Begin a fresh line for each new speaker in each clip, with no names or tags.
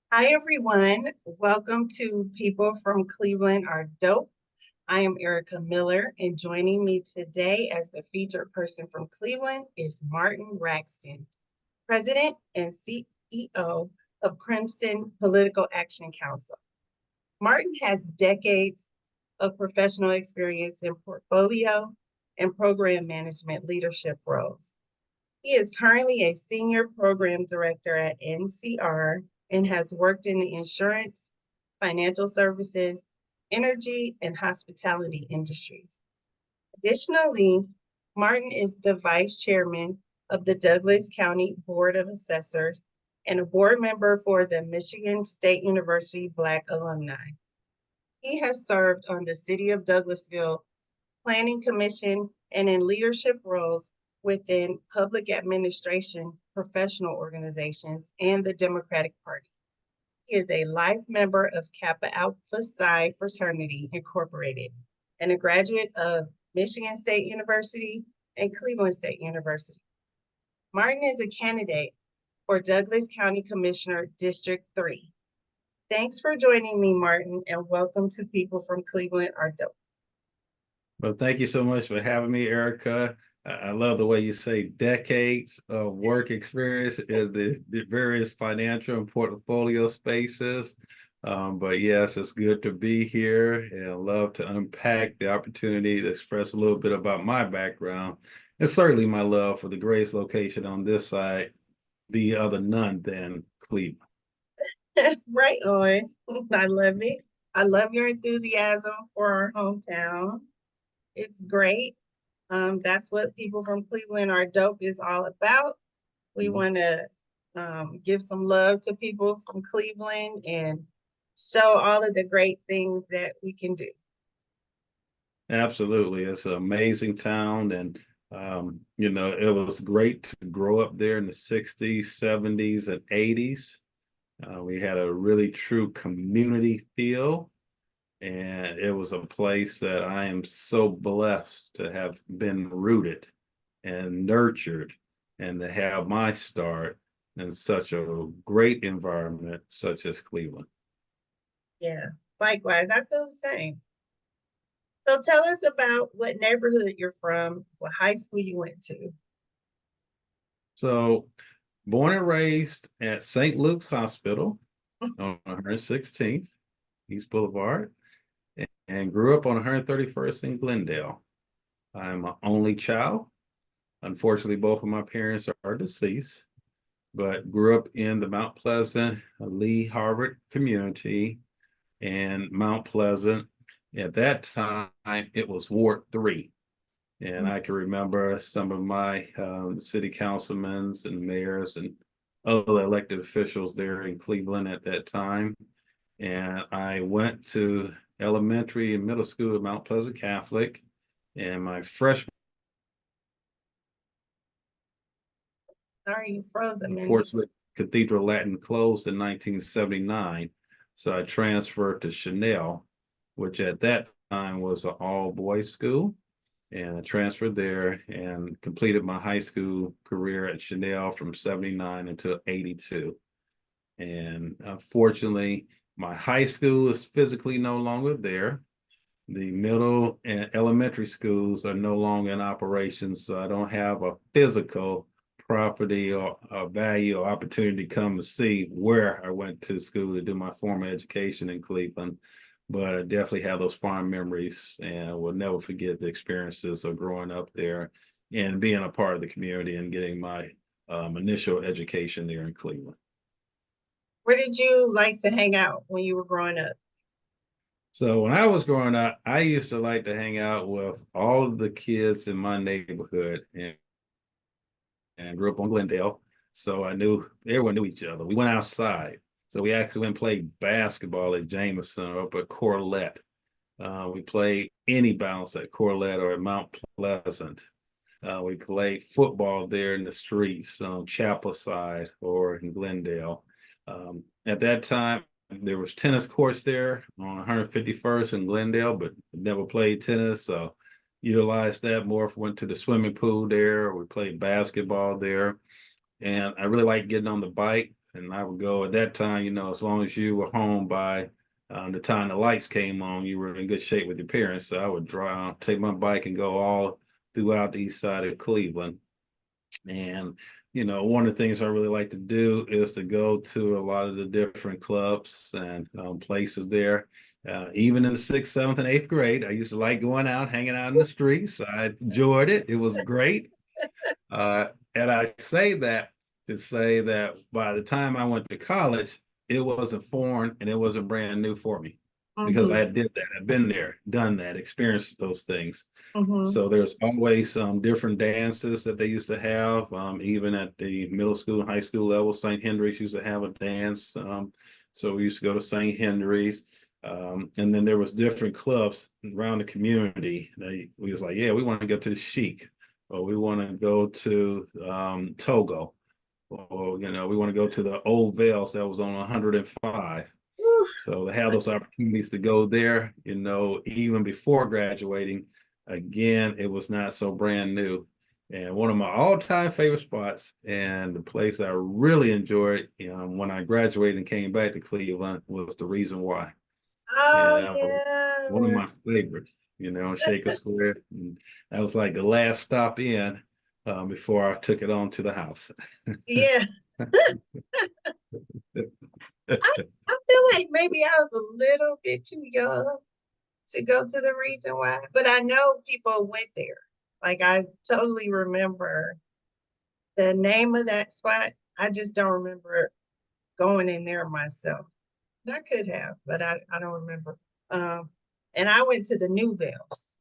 Hi, everyone. Welcome to People from Cleveland Are Dope. I am Erica Miller, and joining me today as the featured person from Cleveland is Martin Raxton, President and CEO of Crimson Political Action Council. Martin has decades of professional experience in portfolio and program management leadership roles. He is currently a senior program director at NCR and has worked in the insurance, financial services, energy, and hospitality industries. Additionally, Martin is the vice chairman of the Douglas County Board of Assessors and a board member for the Michigan State University Black Alumni. He has served on the City of Douglasville Planning Commission and in leadership roles within public administration, professional organizations, and the Democratic Party. He is a life member of Kappa Alpha Psi Fraternity, Incorporated, and a graduate of Michigan State University and Cleveland State University. Martin is a candidate for Douglas County Commissioner District 3. Thanks for joining me, Martin, and welcome to People from Cleveland Are Dope.
Well, thank you so much for having me, Erica. I love the way you say decades of work experience in the various financial and portfolio spaces. But yes, it's good to be here, and I love to unpack the opportunity to express a little bit about my background and certainly my love for the greatest location on this side, the other none than Cleveland.
Right on. I love it. I love your enthusiasm for our hometown. It's great. That's what People from Cleveland Are Dope is all about. We want to give some love to people from Cleveland and show all of the great things that we can do.
Absolutely. It's an amazing town. And, it was great to grow up there in the 60s, 70s, and 80s. We had a really true community feel. And it was a place that I am so blessed to have been rooted and nurtured and to have my start in such a great environment such as Cleveland.
Yeah, likewise, I feel the same. So tell us about what neighborhood you're from, what high school you went to.
So, born and raised at St. Luke's Hospital on 116th East Boulevard, and grew up on 131st in Glendale. I'm an only child. Unfortunately, both of my parents are deceased, but grew up in the Mount Pleasant, Lee Harvard community, and Mount Pleasant. At that time, it was Ward 3. And I can remember some of my city councilmen and mayors and other elected officials there in Cleveland at that time. And I went to elementary and middle school at Mount Pleasant Catholic. And my freshman,
Sorry, you froze a minute.
unfortunately, Cathedral Latin closed in 1979. So I transferred to Chanel, which at that time was an all-boys school. And I transferred there and completed my high school career at Chanel from 79 until 82. And unfortunately, my high school is physically no longer there. The middle and elementary schools are no longer in operation, so I don't have a physical property or a value or opportunity to come to see where I went to school to do my formal education in Cleveland. But I definitely have those fond memories and will never forget the experiences of growing up there and being a part of the community and getting my initial education there in Cleveland.
Where did you like to hang out when you were growing up?
So when I was growing up, I used to like to hang out with all of the kids in my neighborhood and grew up on Glendale. So I knew everyone knew each other. We went outside. So we actually went and played basketball at Jameson or up at Corlett. We played any bounce at Corlett or at Mount Pleasant. We played football there in the streets on Chapel side or in Glendale. At that time, there was tennis courts there on 151st in Glendale, but never played tennis. So utilized that more. Went to the swimming pool there. We played basketball there. And I really liked getting on the bike And I would go at that time, you know, as long as you were home by the time the lights came on, you were in good shape with your parents. So I would drive, take my bike and go all throughout the east side of Cleveland. And, you know, one of the things I really like to do is to go to a lot of the different clubs and places there. Even in the sixth, seventh, and eighth grade, I used to like going out, hanging out in the streets. I enjoyed it. It was great. And I say that to say that by the time I went to college, it wasn't foreign and it wasn't brand new for me because I
Mm-hmm.
did that. I've been there, done that, experienced those things.
Mm-hmm.
So there's always different dances that they used to have, even at the middle school and high school level. St. Henry's used to have a dance. So we used to go to St. Henry's. And then there was different clubs around the community. We was like, yeah, we want to go to the Chic, or we want to go to Togo, or you know, we want to go to the Old Vales that was on 105. So to have those opportunities to go there, you know, even before graduating, again, it was not so brand new. And one of my all-time favorite spots and the place I really enjoyed, you know, when I graduated and came back to Cleveland was the Reason Why. And
Oh
that was one of
yeah.
my favorites, you know, Shaker Square. And that was like the last stop in before I took it on to the house.
Yeah. I feel like maybe I was a little bit too young to go to the Reason Why, but I know people went there. Like I totally remember the name of that spot. I just don't remember going in there myself. I could have, but I don't remember. Um, and I went to the Nouvelles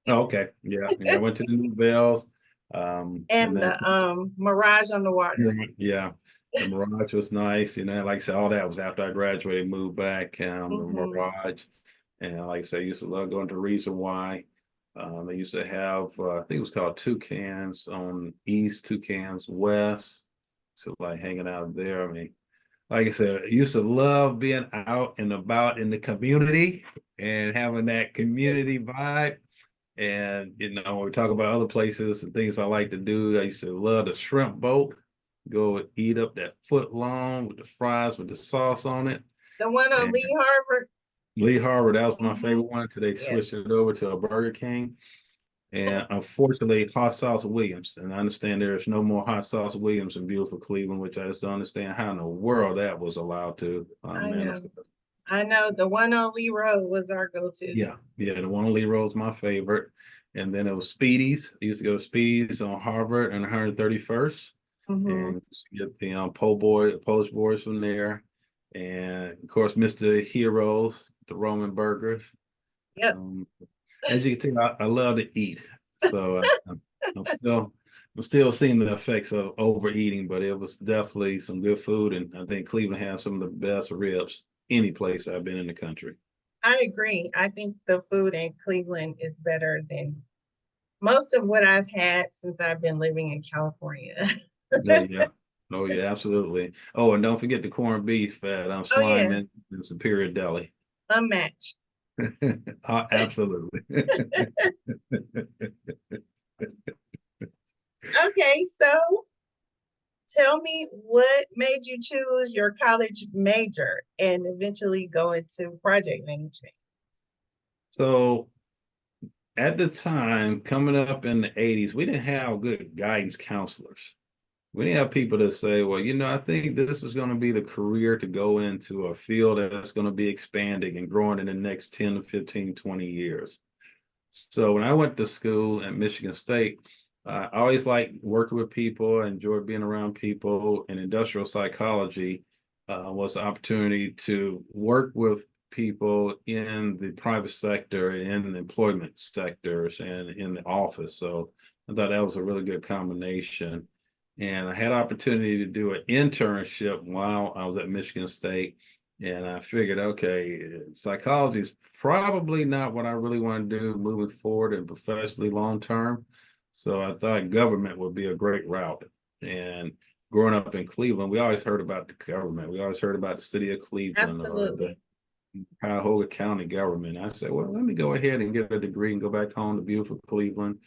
Oh, okay. Yeah. Yeah. I went to the New Bells. And
and
then
the Mirage on the Water.
yeah, the Mirage was nice. You know, like I said, all that was after I graduated, moved back, the
Hmm.
Mirage. And like I said, I used to love going to Reason Why. They used to have, I think it was called Toucans on East, Toucans West. So like hanging out there. I mean, like I said, I used to love being out and about in the community and having that community vibe. And you know, when we talk about other places and things I like to do, I used to love the shrimp boat. Go eat up that foot long with the fries with the sauce on it.
The one on
And
Lee Harvard.
Lee Harvard, that was my
Hmm.
favorite one until they
Yeah,
switched it over to a Burger King. And unfortunately, Hot Sauce Williams. And I understand there's no more Hot Sauce Williams in beautiful Cleveland, which I just don't understand how in the world that was allowed to
I know.
manifest.
I know. The one on Lee Road was our go-to.
Yeah, yeah, the one on Lee Road's my favorite. And then it was Speedy's. I used to go to Speedy's on Harvard and 131st.
Hmm.
And get the Polish boys from there. And of course, Mr. Heroes, the Roman burgers.
Yep.
Um, as you can tell, I love to eat. So I'm still seeing the effects of overeating, but it was definitely some good food. And I think Cleveland has some of the best ribs any place I've been in the country.
I agree. I think the food in Cleveland is better than most of what I've had since I've been living in California.
Oh yeah. Oh yeah, absolutely. Oh, and don't forget the corned beef at
Oh yeah,
Slyman and Superior Deli.
unmatched.
Absolutely.
Okay, so tell me what made you choose your college major and eventually go into project management?
So at the time, coming up in the 80s, we didn't have good guidance counselors. We didn't have people that say, well, you know, I think this is going to be the career to go into a field that's going to be expanding and growing in the next 10 to 15, 20 years. So when I went to school at Michigan State, I always liked working with people. I enjoyed being around people. And industrial psychology was the opportunity to work with people in the private sector, in the employment sectors, and in the office. So I thought that was a really good combination. And I had opportunity to do an internship while I was at Michigan State. And I figured, okay, psychology is probably not what I really want to do moving forward and professionally long term. So I thought government would be a great route. And growing up in Cleveland, we always heard about the government. We always heard about the city of Cleveland or the
Absolutely.
Cuyahoga County government. I said, well, let me go ahead and get a degree and go back home to beautiful Cleveland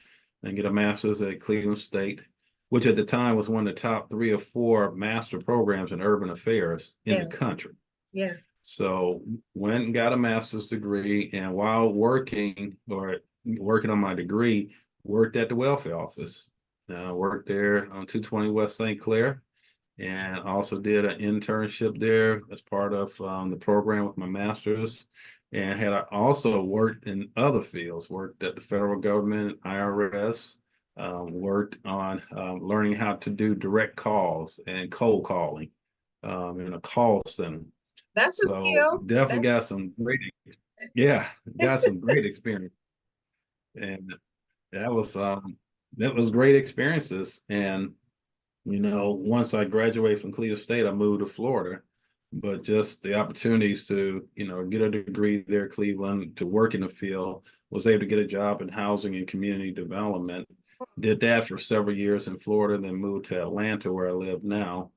and get a master's at Cleveland State. which at the time was one of the top 3 or 4 master programs in urban affairs in the
Yes.
country.
Yeah.
So went and got a master's degree, and while working on my degree, worked at the welfare office. Worked there on 220 West St. Clair, and also did an internship there as part of the program with my master's. And had also worked in other fields, worked at the federal government, IRS, worked on learning how to do direct calls and cold calling in a call center.
That's a
So
skill.
definitely got some great, yeah, got some great experience. And that was great experiences. And once I graduated from Cleveland State, I moved to Florida. But just the opportunities to, get a degree there, Cleveland, to work in the field, was able to get a job in housing and community development. Did that for several years in Florida, then moved to Atlanta, where I live now.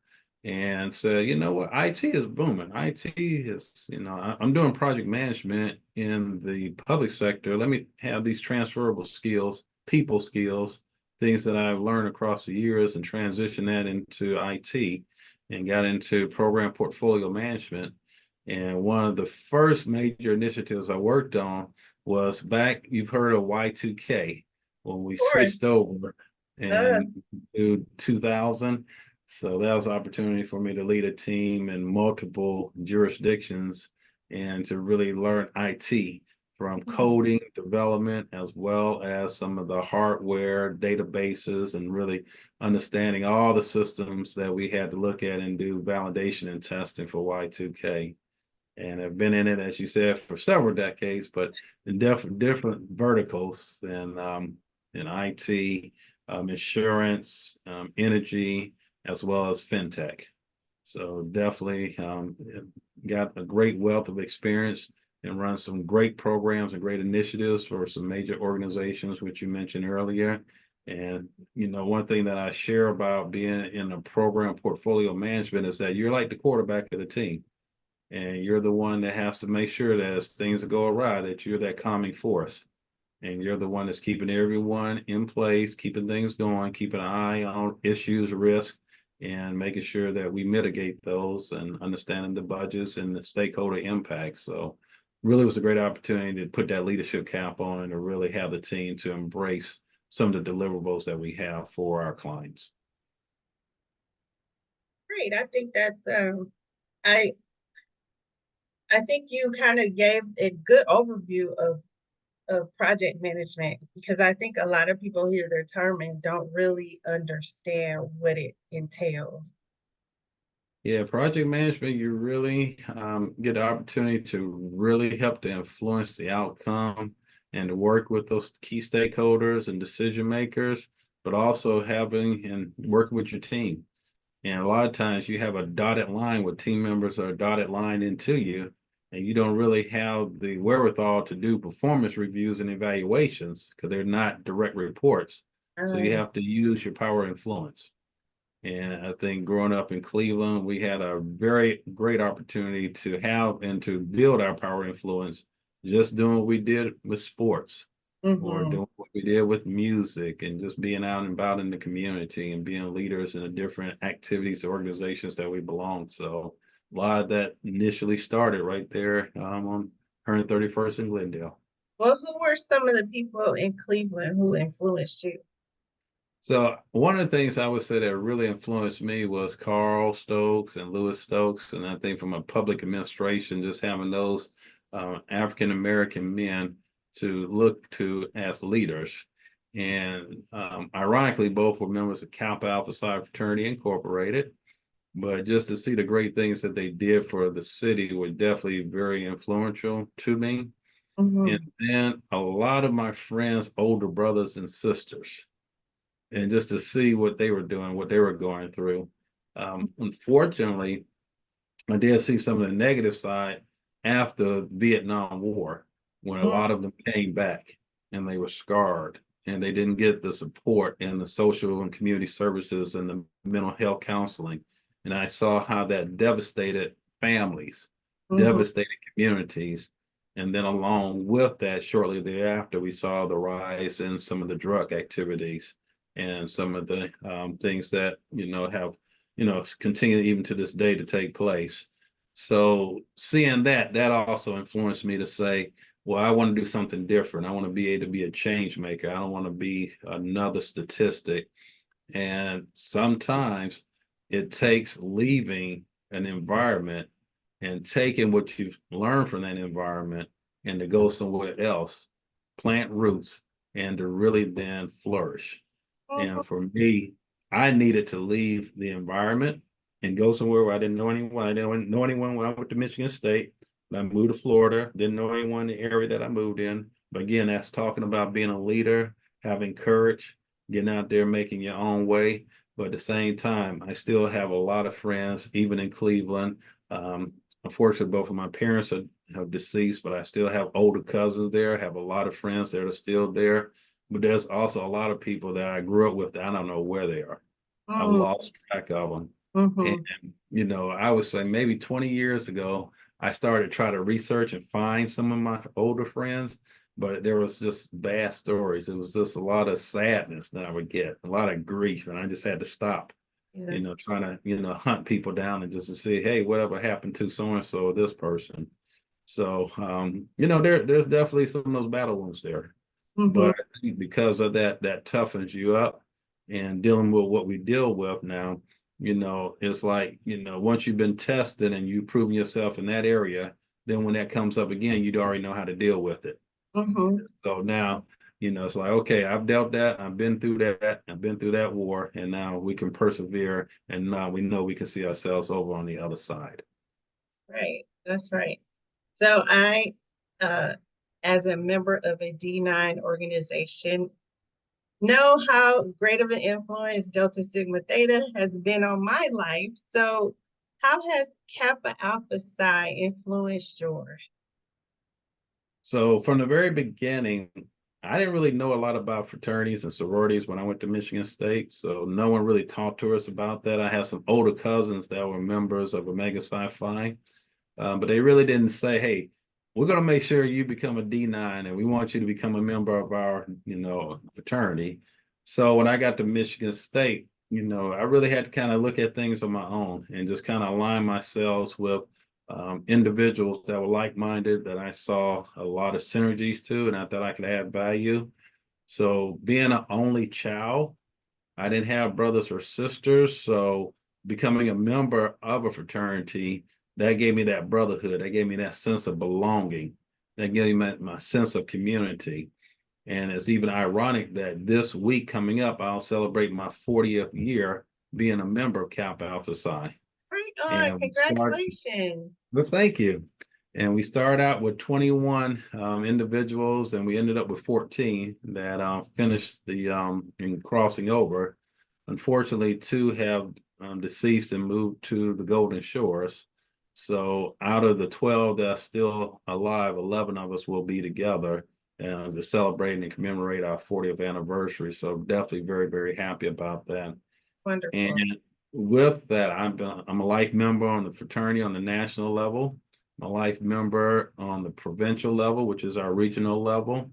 And said, you know what, IT is booming. IT is, I'm doing project management in the public sector. Let me have these transferable skills, people skills, things that I've learned across the years, and transition that into IT, and got into program portfolio management. And one of the first major initiatives I worked on was back, you've heard of Y2K, when we
Of course.
switched over
Uh,
in 2000. So that was an opportunity for me to lead a team in multiple jurisdictions and to really learn IT, from coding development, as well as some of the hardware databases, and really understanding all the systems that we had to look at and do validation and testing for Y2K. And I've been in it, as you said, for several decades, but in different verticals, in IT, insurance, energy, as well as fintech. So definitely got a great wealth of experience, and run some great programs and great initiatives for some major organizations, which you mentioned earlier. And one thing that I share about being in a program portfolio management is that you're like the quarterback of the team, and you're the one that has to make sure that as things go awry, that you're that calming force, and you're the one that's keeping everyone in place, keeping things going, keeping an eye on issues, risk, and making sure that we mitigate those, and understanding the budgets and the stakeholder impacts. So really was a great opportunity to put that leadership cap on, and to really have the team to embrace some of the deliverables that we have for our clients.
Great. I think that's I I think you kind of gave a good overview of project management, because I think a lot of people hear the term and don't really understand what it entails.
Yeah, project management, you really get the opportunity to really help to influence the outcome, and to work with those key stakeholders and decision makers, but also having and working with your team. And a lot of times you have a dotted line with team members, or a dotted line into you, and you don't really have the wherewithal to do performance reviews and evaluations, because they're not direct reports. So you
Um,
have to use your power of influence. And I think growing up in Cleveland, we had a very great opportunity to have and to build our power influence, just doing what we did with sports, or
mhm.
doing what we did with music, and just being out and about in the community, and being leaders in the different activities, organizations that we belong. So a lot of that initially started right there on 131st in Glendale.
Well, who were some of the people in Cleveland who influenced you?
So one of the things I would say that really influenced me was Carl Stokes and Lewis Stokes. And I think from a public administration, just having those African American men to look to as leaders. And ironically, both were members of Kappa Alpha Psi Fraternity Incorporated. But just to see the great things that they did for the city was definitely very influential to me. And
Mhm.
then a lot of my friends' older brothers and sisters, and just to see what they were doing, what they were going through. Unfortunately, I did see some of the negative side after the Vietnam War, when a
Mhm.
lot of them came back and they were scarred, and they didn't get the support and the social and community services and the mental health counseling. And I saw how that devastated families,
Mhm.
devastated communities. And then along with that, shortly thereafter, we saw the rise in some of the drug activities. and some of the things that, have, continue even to this day to take place. So seeing that also influenced me to say, well, I want to do something different. I want to be able to be a change maker. I don't want to be another statistic. And sometimes it takes leaving an environment and taking what you've learned from that environment and to go somewhere else, plant roots, and to really then flourish.
Mhm.
And for me, I needed to leave the environment and go somewhere where I didn't know anyone. I didn't know anyone when I went to Michigan State. I moved to Florida, didn't know anyone in the area that I moved in. But again, that's talking about being a leader, having courage, getting out there, making your own way. But at the same time, I still have a lot of friends, even in Cleveland. Unfortunately, both of my parents have deceased, but I still have older cousins there. I have a lot of friends that are still there. But there's also a lot of people that I grew up with that I don't know where they are. I've
Mm,
lost track of them. And,
mhm.
I would say maybe 20 years ago, I started to try to research and find some of my older friends, but there was just bad stories. It was just a lot of sadness that I would get, a lot of grief, and I just had to stop,
Yeah.
trying to, hunt people down and just to see, hey, whatever happened to so-and-so or this person. So, there's definitely some of those battle wounds there.
Mhm.
But I think because of that, that toughens you up and dealing with what we deal with now, it's like, once you've been tested and you've proven yourself in that area, then when that comes up again, you'd already know how to deal with it.
Mhm.
So now, it's like, okay, I've dealt that, I've been through that, I've been through that war, and now we can persevere, and now we know we can see ourselves over on the other side.
Right. That's right. So uh, as a member of a D9 organization, know how great of an influence Delta Sigma Theta has been on my life. So how has Kappa Alpha Psi influenced yours?
So from the very beginning, I didn't really know a lot about fraternities and sororities when I went to Michigan State. So no one really talked to us about that. I had some older cousins that were members of Omega Psi Phi, but they really didn't say, "Hey, we're going to make sure you become a D9, and we want you to become a member of our, fraternity." So when I got to Michigan State, I really had to kind of look at things on my own and just kind of align myself with individuals that were like-minded, that I saw a lot of synergies to, and I thought I could add value. So being an only child, I didn't have brothers or sisters, so becoming a member of a fraternity, that gave me that brotherhood, that gave me that sense of belonging, that gave me my sense of community. And it's even ironic that this week coming up, I'll celebrate my 40th year being a member of Kappa Alpha Psi.
Right on.
And we start
Congratulations.
well, thank you. And we started out with 21 individuals, and we ended up with 14 that finished the in crossing over. Unfortunately, two have deceased and moved to the Golden Shores. So out of the 12 that are still alive, 11 of us will be together to celebrate and commemorate our 40th anniversary. So definitely very, very happy about that.
Wonderful.
And with that, I'm a life member on the fraternity on the national level. I'm a life member on the provincial level, which is our regional level.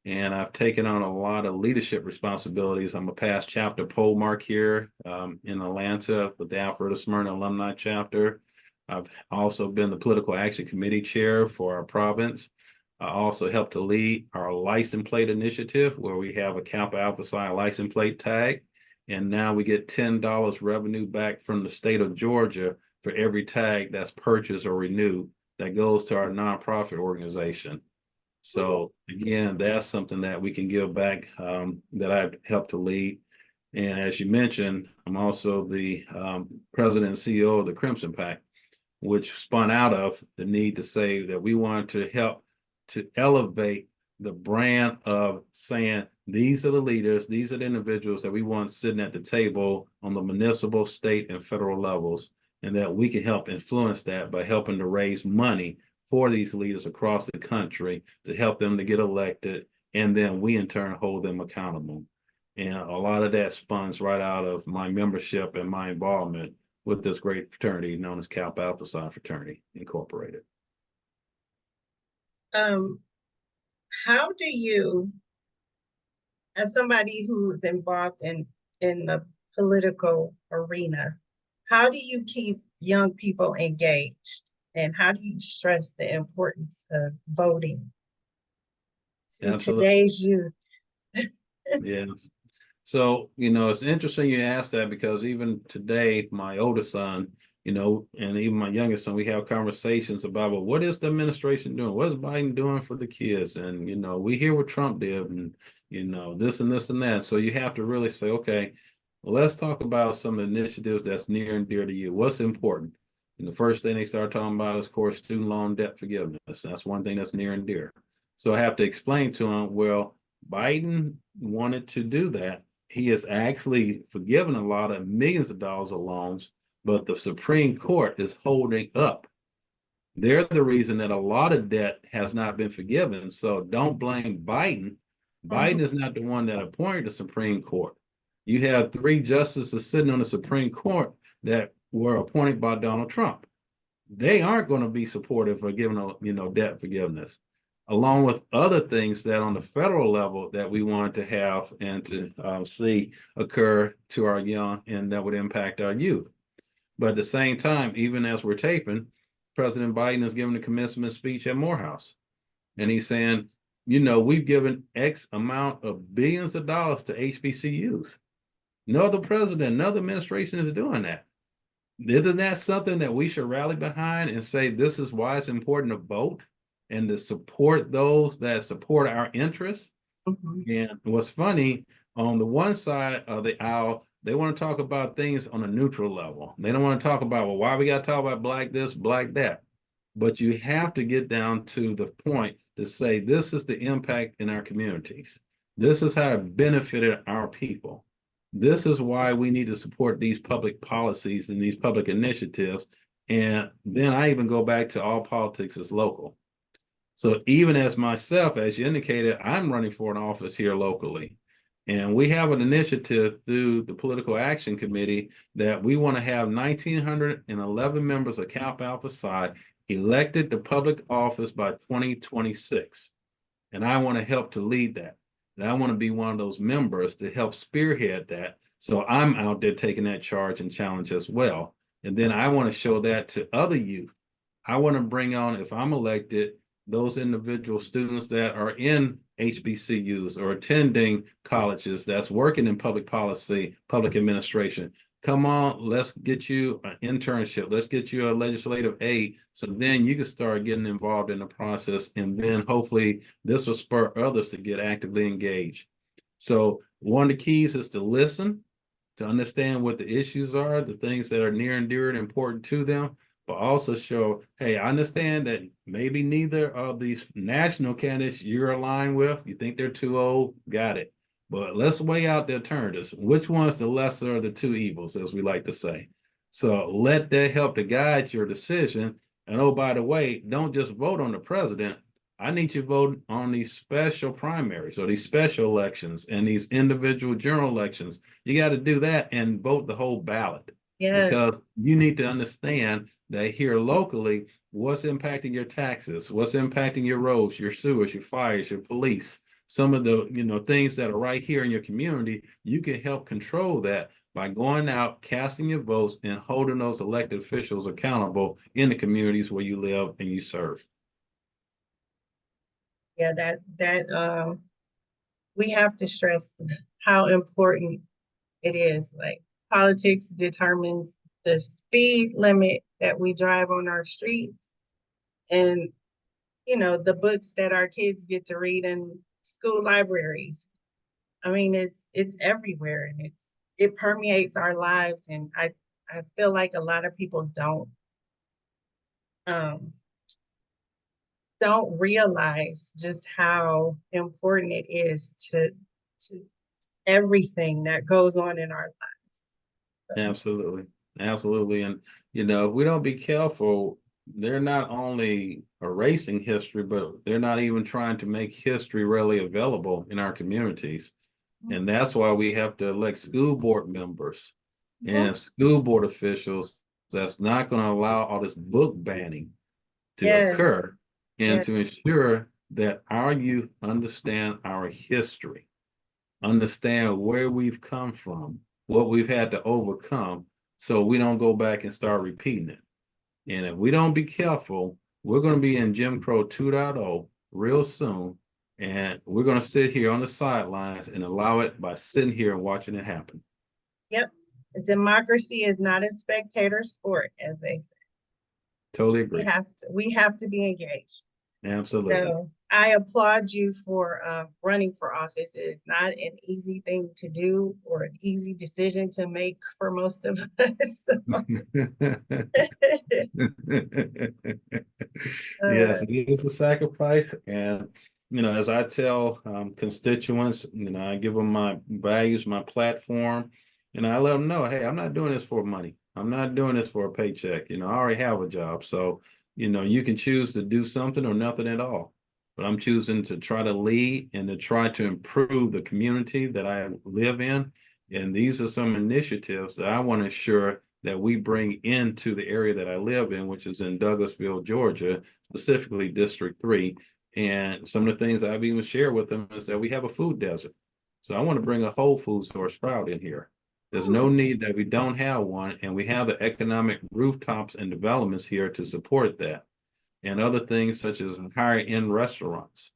And I've taken on a lot of leadership responsibilities. I'm a past chapter pole mark here in Atlanta with the Alpharetta Smyrna Alumni chapter. I've also been the political action committee chair for our province. I also helped to lead our license plate initiative, where we have a Kappa Alpha Psi license plate tag. And now we get $10 revenue back from the state of Georgia for every tag that's purchased or renewed that goes to our nonprofit organization. So again, that's something that we can give back that I've helped to lead. And as you mentioned, I'm also the president and CEO of the Crimson PAC, which spun out of the need to say that we wanted to help to elevate the brand of saying these are the leaders, these are the individuals that we want sitting at the table on the municipal, state, and federal levels, and that we can help influence that by helping to raise money for these leaders across the country to help them to get elected, and then we in turn hold them accountable. And a lot of that spuns right out of my membership and my involvement with this great fraternity known as Kappa Alpha Psi Fraternity Incorporated.
Um, how do you as somebody who's involved in the political arena, how do you keep young people engaged? And how do you stress the importance of voting to
Absolutely.
today's youth?
Yeah. So, it's interesting you asked that because even today, my oldest son, and even my youngest son, we have conversations about, well, what is the administration doing? What is Biden doing for the kids? And, we hear what Trump did and, this and this and that. So you have to really say, okay, well, let's talk about some initiatives that's near and dear to you. What's important? And the first thing they start talking about is, of course, student loan debt forgiveness. That's one thing that's near and dear. So I have to explain to them, well, Biden wanted to do that. He has actually forgiven a lot of millions of dollars of loans, but the Supreme Court is holding up. They're the reason that a lot of debt has not been forgiven. So don't blame Biden. Biden
Mhm.
is not the one that appointed the Supreme Court. You have three justices sitting on the Supreme Court that were appointed by Donald Trump. They aren't going to be supportive of giving debt forgiveness, along with other things that on the federal level that we want to have and to see occur to our young, and that would impact our youth. But at the same time, even as we're taping, President Biden is giving a commencement speech at Morehouse, and he's saying, we've given X amount of billions of dollars to HBCUs. No other president, no other administration is doing that. Isn't that something that we should rally behind and say this is why it's important to vote and to support those that support our interests?
Mhm.
And what's funny, on the one side of the aisle, they want to talk about things on a neutral level. They don't want to talk about, well, why we got to talk about black this, black that. But you have to get down to the point to say this is the impact in our communities. This is how it benefited our people. This is why we need to support these public policies and these public initiatives. And then I even go back to all politics is local. So even as myself, as you indicated, I'm running for an office here locally. And we have an initiative through the Political Action Committee that we want to have 1,911 members of Kappa Alpha Psi elected to public office by 2026. And I want to help to lead that. And I want to be one of those members to help spearhead that. So I'm out there taking that charge and challenge as well. And then I want to show that to other youth. I want to bring on, if I'm elected, those individual students that are in HBCUs or attending colleges that's working in public policy, public administration. Come on, let's get you an internship. Let's get you a legislative aid. So then you can start getting involved in the process. And then hopefully this will spur others to get actively engaged. So one of the keys is to listen, to understand what the issues are, the things that are near and dear and important to them, but also show, hey, I understand that maybe neither of these national candidates you're aligned with, you think they're too old, got it. But let's weigh out the alternatives. Which one's the lesser of the two evils, as we like to say? So let that help to guide your decision. And oh, by the way, don't just vote on the president. I need you to vote on these special primaries or these special elections and these individual general elections. You got to do that and vote the whole ballot,
Yes,
because you need to understand that here locally, what's impacting your taxes, what's impacting your roads, your sewers, your fires, your police, some of the things that are right here in your community. You can help control that by going out, casting your votes, and holding those elected officials accountable in the communities where you live and you serve.
yeah, that we have to stress how important it is. Like politics determines the speed limit that we drive on our streets, and the books that our kids get to read in school libraries. I mean, it's everywhere, and it permeates our lives. And I feel like a lot of people um don't realize just how important it is to everything that goes on in our lives. So,
Absolutely. Absolutely. And, if we don't be careful, they're not only erasing history, but they're not even trying to make history really available in our communities. And that's why we have to elect school board members
mhm.
and school board officials that's not going to allow all this book banning to
Yes,
occur, and
yes,
to ensure that our youth understand our history. understand where we've come from, what we've had to overcome, so we don't go back and start repeating it. And if we don't be careful, we're going to be in Jim Crow 2.0 real soon. And we're going to sit here on the sidelines and allow it by sitting here and watching it happen.
Yep. Democracy is not a spectator sport, as they say.
Totally agree.
We have to be engaged.
Absolutely.
So I applaud you for running for office. It is not an easy thing to do or an easy decision to make for most of us.
Yes, it is a sacrifice. And, as I tell constituents, I give them my values, my platform, and I let them know, hey, I'm not doing this for money. I'm not doing this for a paycheck. I already have a job. So, you can choose to do something or nothing at all. But I'm choosing to try to lead and to try to improve the community that I live in. And these are some initiatives that I want to ensure that we bring into the area that I live in, which is in Douglasville, Georgia, specifically District 3. And some of the things I've even shared with them is that we have a food desert. So I want to bring a Whole Foods or a Sprout in here. There's no need that we don't have one, and we have the economic rooftops and developments here to support that. And other things such as higher end restaurants.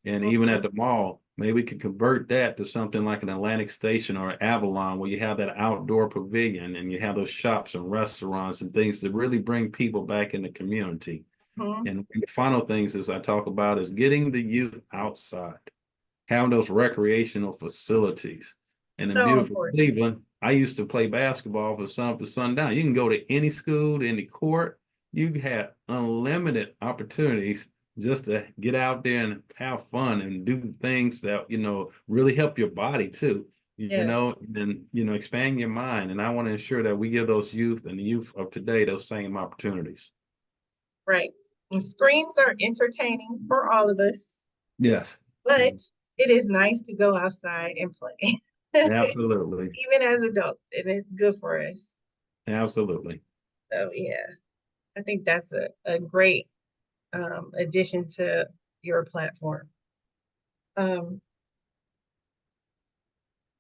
And even at the mall, maybe we could convert that to something like an Atlantic Station or Avalon, where you have that outdoor pavilion and you have those shops and restaurants and things that really bring people back in the community. And the final things as I talk about is getting the youth outside, having those recreational facilities. And in
So
beautiful
important.
Cleveland, I used to play basketball from sun up to sundown. You can go to any school, to any court. You had unlimited opportunities just to get out there and have fun and do things that, really help your body too,
Yes.
and, expand your mind. And I want to ensure that we give those youth and the youth of today those same opportunities.
Right. And screens are entertaining for all of us,
Yes.
but it is nice to go outside and play.
Absolutely.
Even as adults, and it's good for us.
Absolutely.
So yeah, I think that's a great addition to your platform.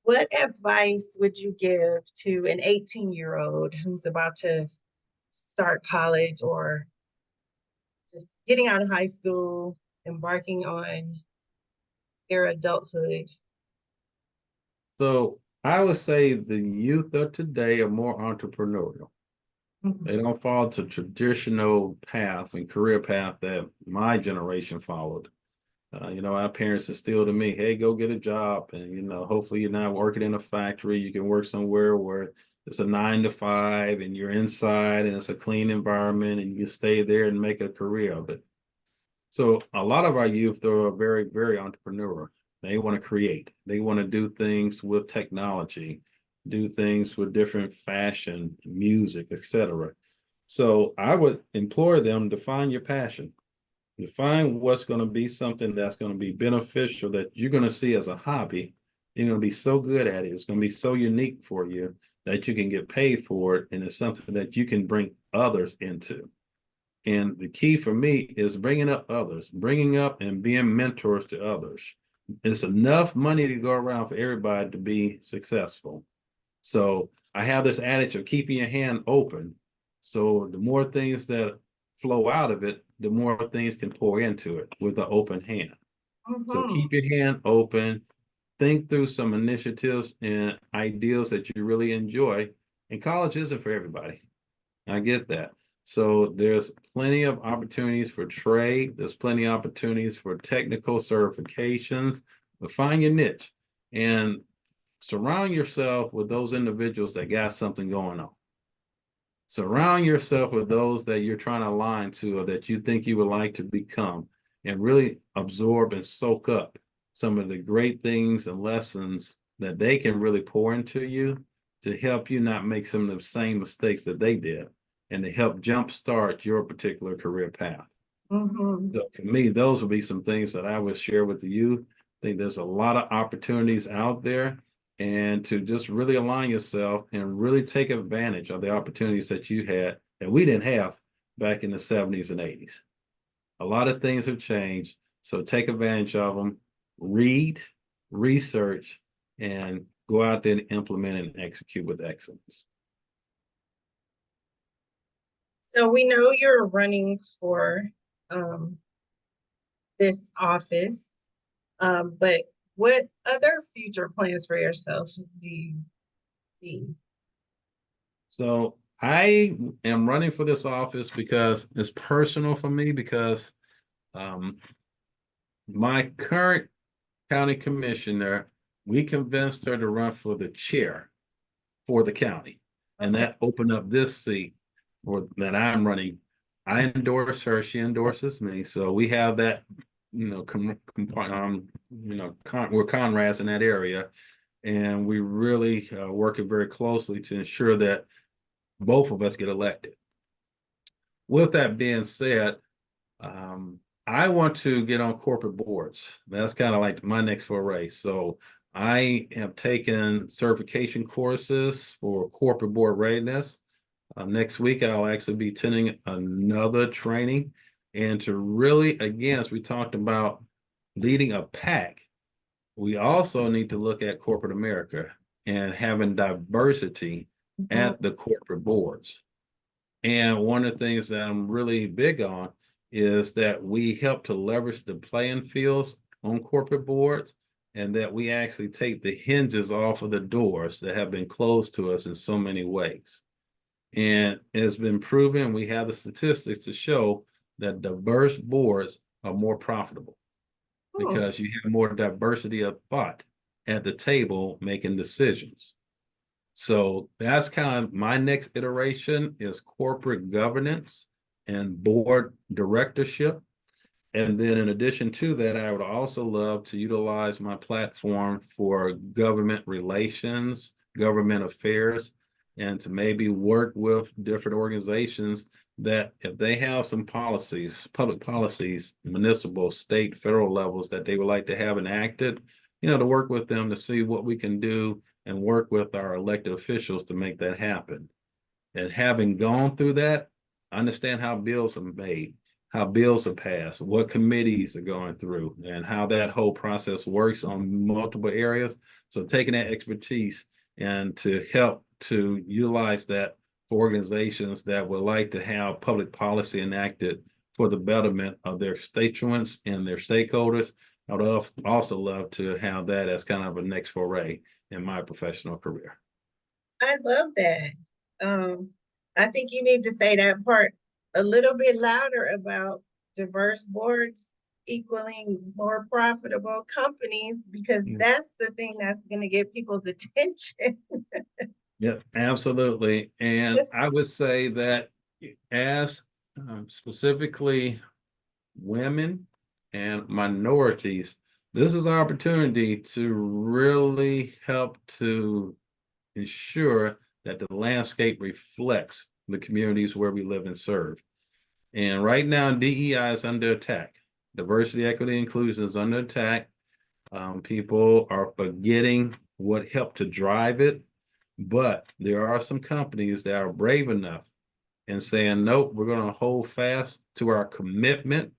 What advice would you give to an 18-year-old who's about to start college or just getting out of high school, embarking on their adulthood?
So I would say the youth of today are more entrepreneurial. They don't follow the traditional path and career path that my generation followed. Our parents instilled in me, hey, go get a job. And, hopefully you're not working in a factory. You can work somewhere where it's a 9 to 5 and you're inside and it's a clean environment and you stay there and make a career of it. So a lot of our youth are very, very entrepreneurial. They want to create. They want to do things with technology, do things with different fashion, music, etc. So I would implore them to find your passion. Define what's going to be something that's going to be beneficial that you're going to see as a hobby. You're going to be so good at it. It's going to be so unique for you that you can get paid for it. And it's something that you can bring others into. And the key for me is bringing up others, bringing up and being mentors to others. It's enough money to go around for everybody to be successful. So I have this adage of keeping your hand open. So the more things that flow out of it, the more things can pour into it with an open hand. So keep your hand open, think through some initiatives and ideals that you really enjoy. And college isn't for everybody. I get that. So there's plenty of opportunities for trade. There's plenty of opportunities for technical certifications, but find your niche and surround yourself with those individuals that got something going on. Surround yourself with those that you're trying to align to or that you think you would like to become and really absorb and soak up some of the great things and lessons that they can really pour into you to help you not make some of the same mistakes that they did and to help jumpstart your particular career path. So for me, those would be some things that I would share with the youth. I think there's a lot of opportunities out there and to just really align yourself and really take advantage of the opportunities that you had that we didn't have back in the 70s and 80s. A lot of things have changed. So take advantage of them, read, research, and go out there and implement and execute with excellence.
So we know you're running for this office, but what other future plans for yourself do you see?
So I am running for this office because it's personal for me, because my current county commissioner, we convinced her to run for the chair for the county. And
Okay.
that opened up this seat for that I'm running. I endorse her, she endorses me. So we have that, we're comrades in that area. And we really working very closely to ensure that both of us get elected. With that being said, I want to get on corporate boards. That's kind of like my next foray. So I have taken certification courses for corporate board readiness. Next week, I'll actually be attending another training. And to really, again, as we talked about leading a PAC, we also need to look at corporate America and having diversity at the corporate boards. And one of the things that I'm really big on is that we help to leverage the playing fields on corporate boards, and that we actually take the hinges off of the doors that have been closed to us in so many ways. And it's been proven, we have the statistics to show that diverse boards are more profitable because you have more diversity of thought at the table making decisions. So that's kind of my next iteration is corporate governance and board directorship. And then in addition to that, I would also love to utilize my platform for government relations, government affairs, and to maybe work with different organizations that if they have some policies, public policies, municipal, state, federal levels that they would like to have enacted, to work with them to see what we can do and work with our elected officials to make that happen. And having gone through that, I understand how bills are made, how bills are passed, what committees are going through, and how that whole process works on multiple areas. So taking that expertise and to help to utilize that for organizations that would like to have public policy enacted for the betterment of their constituents and their stakeholders. I would also love to have that as kind of a next foray in my professional career.
I love that. I think you need to say that part a little bit louder about diverse boards equaling more profitable companies, because that's the thing that's going to get people's attention.
Yeah, absolutely. And I would say that as specifically women and minorities, this is an opportunity to really help to ensure that the landscape reflects the communities where we live and serve. And right now, DEI is under attack. Diversity, equity, inclusion is under attack. People are forgetting what helped to drive it. But there are some companies that are brave enough and saying, nope, we're going to hold fast to our commitment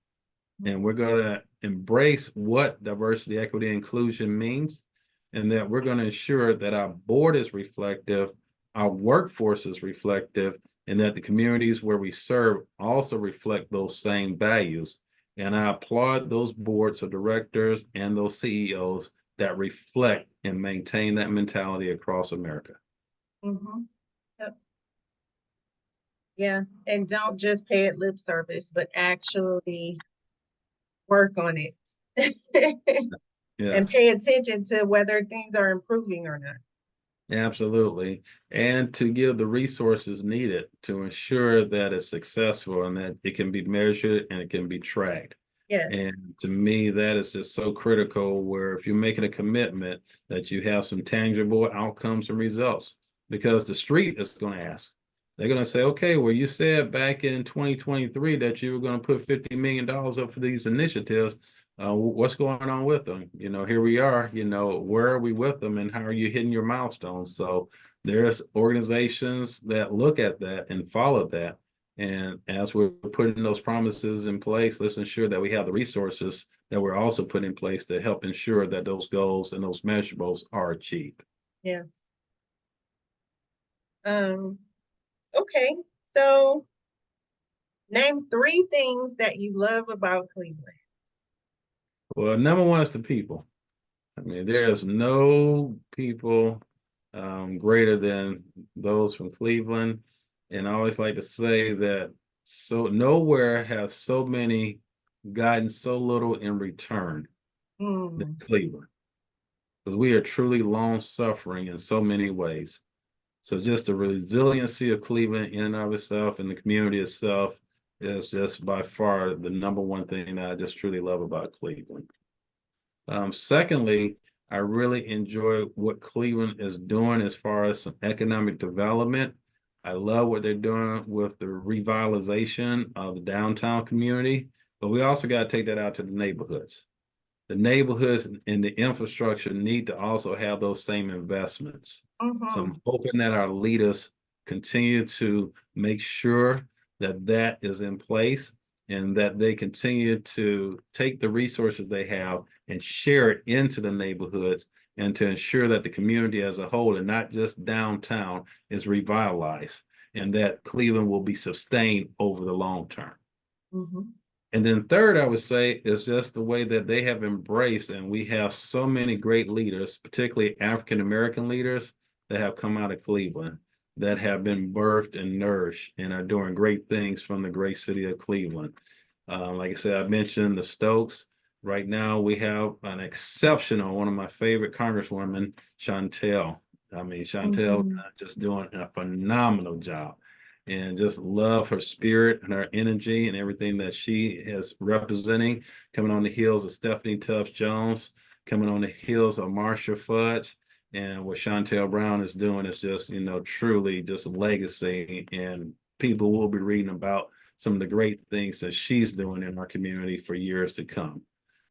and we're going to embrace what diversity, equity, inclusion means, and that we're going to ensure that our board is reflective, our workforce is reflective, and that the communities where we serve also reflect those same values. And I applaud those boards of directors and those CEOs that reflect and maintain that mentality across America.
Yep. Yeah, and don't just pay it lip service, but actually work on it. And pay attention to whether things are improving or not.
Absolutely. And to give the resources needed to ensure that it's successful and that it can be measured and it can be tracked.
Yes.
And to me, that is just so critical, where if you're making a commitment that you have some tangible outcomes and results, because the street is going to ask. They're going to say, okay, well, you said back in 2023 that you were going to put $50 million up for these initiatives. What's going on with them? Here we are, where are we with them and how are you hitting your milestones? So there's organizations that look at that and follow that. And as we're putting those promises in place, let's ensure that we have the resources that we're also putting in place to help ensure that those goals and those measurables are achieved.
Yeah. Okay. So name 3 things that you love about Cleveland.
Well, number one is the people. I mean, there's no people greater than those from Cleveland. And I always like to say that so nowhere have so many gotten so little in return than
Mm,
Cleveland, because we are truly long suffering in so many ways. So just the resiliency of Cleveland in and of itself and the community itself is just by far the number one thing that I just truly love about Cleveland. Secondly, I really enjoy what Cleveland is doing as far as some economic development. I love what they're doing with the revitalization of the downtown community, but we also got to take that out to the neighborhoods. The neighborhoods and the infrastructure need to also have those same investments. So
mm-hmm,
I'm hoping that our leaders continue to make sure that that is in place and that they continue to take the resources they have and share it into the neighborhoods and to ensure that the community as a whole and not just downtown is revitalized and that Cleveland will be sustained over the long term.
mm-hmm.
And then third, I would say, is just the way that they have embraced, and we have so many great leaders, particularly African American leaders that have come out of Cleveland, that have been birthed and nourished and are doing great things from the great city of Cleveland. Like I said, I mentioned the Stokes. Right now, we have an exceptional, one of my favorite Congresswomen, Chantel. I mean, Chantel
Mm-hmm.
just doing a phenomenal job and just love her spirit and her energy and everything that she is representing, coming on the heels of Stephanie Tubbs Jones, coming on the heels of Marsha Fudge. And what Chantel Brown is doing is just, truly just a legacy. And people will be reading about some of the great things that she's doing in our community for years to come.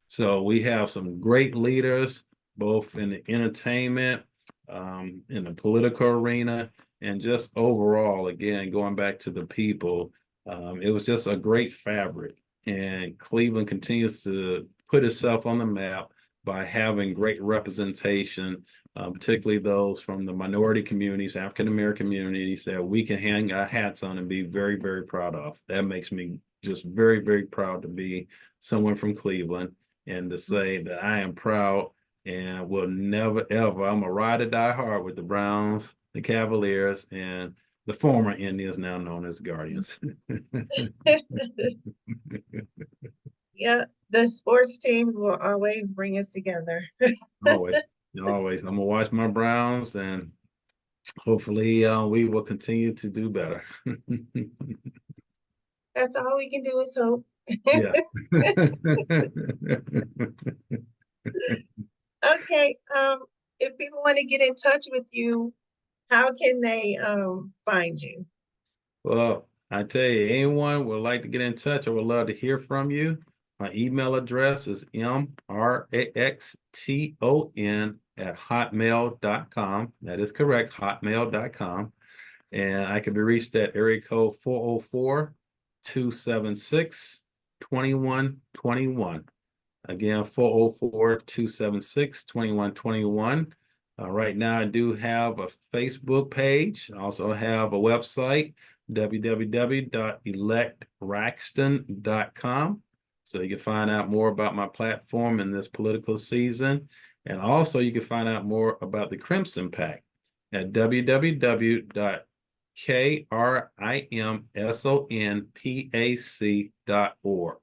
So we have some great leaders, both in the entertainment, in the political arena, and just overall, again, going back to the people, it was just a great fabric. And Cleveland continues to put itself on the map by having great representation, particularly those from the minority communities, African American communities that we can hang our hats on and be very, very proud of. That makes me just very, very proud to be someone from Cleveland and to say that I am proud and will never ever. I'm a ride or die hard with the Browns, the Cavaliers, and the former Indians, now known as Guardians.
Yeah, the sports teams will always bring us together.
Always, always. I'm gonna watch my Browns, and hopefully, we will continue to do better.
That's all we can do is hope.
Yeah.
Okay, if people want to get in touch with you, how can they find you?
Well, I tell you, anyone would like to get in touch, I would love to hear from you. My email address is mraxton@hotmail.com. That is correct, hotmail.com. And I can be reached at area code 404-276-2121. Again, 404-276-2121. Right now, I do have a Facebook page. I also have a website, www.electraxton.com. So you can find out more about my platform in this political season. And also you can find out more about the Krimson PAC at www.krimsonpac.org.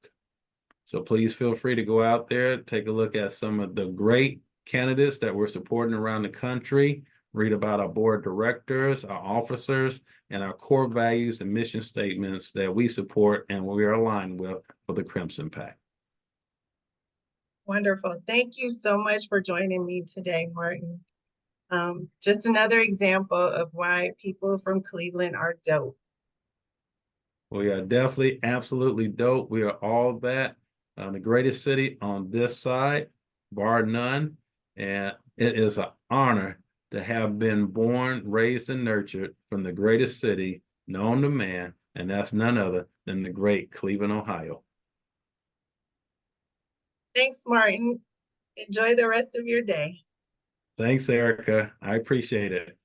So please feel free to go out there, take a look at some of the great candidates that we're supporting around the country, read about our board of directors, our officers, and our core values and mission statements that we support and we are aligned with for the Krimson PAC.
Wonderful. Thank you so much for joining me today, Martin. Just another example of why people from Cleveland are dope.
We are definitely absolutely dope. We are all that. The greatest city on this side, bar none. And it is an honor to have been born, raised, and nurtured from the greatest city known to man, and that's none other than the great Cleveland, Ohio.
Thanks, Martin. Enjoy the rest of your day.
Thanks, Erica. I appreciate it.